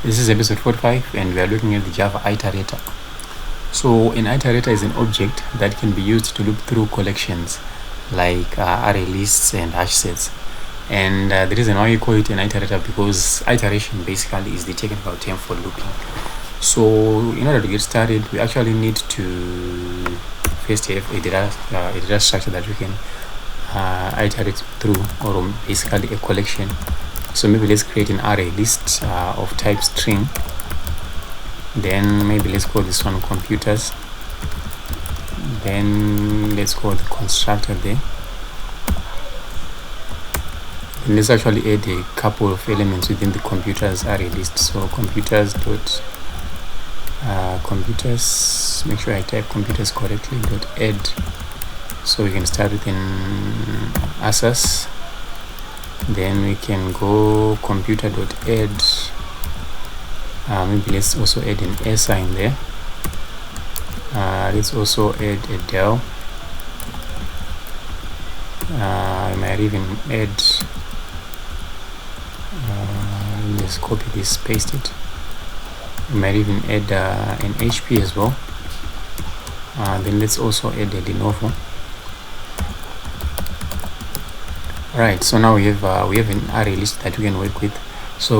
This is episode 45 and we are looking at the Java iterator. So an iterator is an object that can be used to loop through collections like array lists and hash sets. And the reason why we call it an iterator because iteration basically is the technical term for looping. So in order to get started, we actually need to first have a data structure that we can iterate through, or basically a collection. So maybe let's create an array list of type string. Then maybe let's call this one computers. Then let's call the constructor there. And let's actually add a couple of elements within the computers array list. So computers, make sure I type computers correctly, .add. So we can start with an access. Then we can go computer.add. Maybe let's also add an S in there. Let's also add a del. I might even add, let's copy this, paste it. We might even add an HP as well. Then let's also add a de novo. Right, so now we have an array list that we can work with. So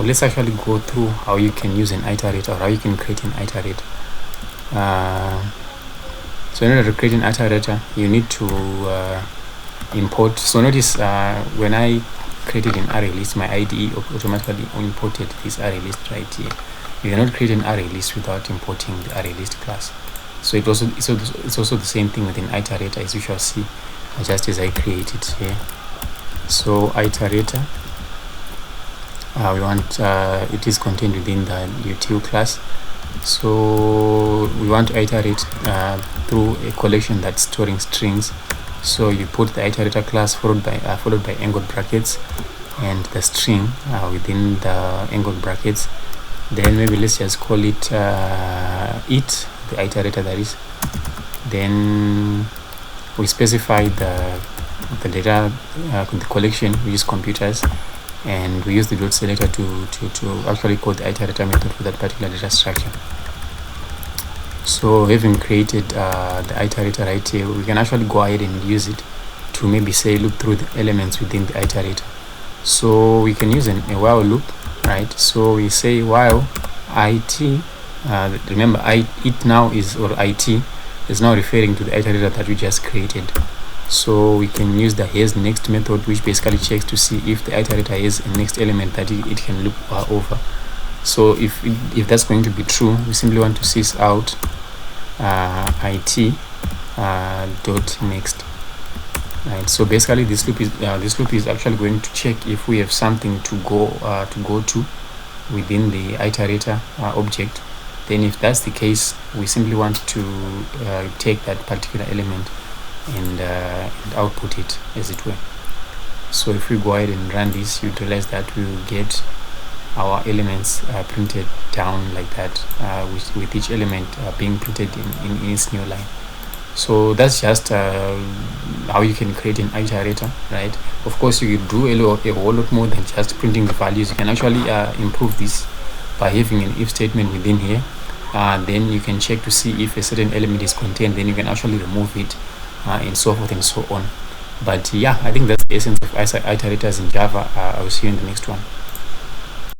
let's actually go through how you can use an iterator, or how you can create an iterator. So in order to create an iterator, you need to import. So notice when I created an array list, my IDE automatically imported this array list right here. You cannot create an array list without importing the array list class. So it's also the same thing with an iterator, as you shall see, just as I create it here. So iterator, we want it is contained within the util class. So we want to iterate through a collection that's storing strings. So you put the iterator class followed by angled brackets and the string within the angled brackets. Then maybe let's just call it it, the iterator that is. Then we specify the data, the collection, which is computers, and we use the dot selector to actually call the iterator method for that particular data structure. So having created the iterator right here, we can actually go ahead and use it to maybe say loop through the elements within the iterator. So we can use a while loop, right? So we say while it, remember it now is, or it is now referring to the iterator that we just created. So we can use the has next method, which basically checks to see if the iterator has a next element that it can loop over. So if that's going to be true, we simply want to sys out it dot next. Right. So basically this loop is actually going to check if we have something to go to within the iterator object. Then if that's the case, we simply want to take that particular element and output it, as it were. So if we go ahead and run this, you realize that we will get our elements printed down like that, with each element being printed in its new line. So that's just how you can create an iterator, right? Of course, you can do a whole lot more than just printing the values. You can actually improve this by having an if statement within here. Then you can check to see if a certain element is contained, then you can actually remove it, and so forth and so on. But yeah, I think that's the essence of iterators in Java. I will see you in the next one.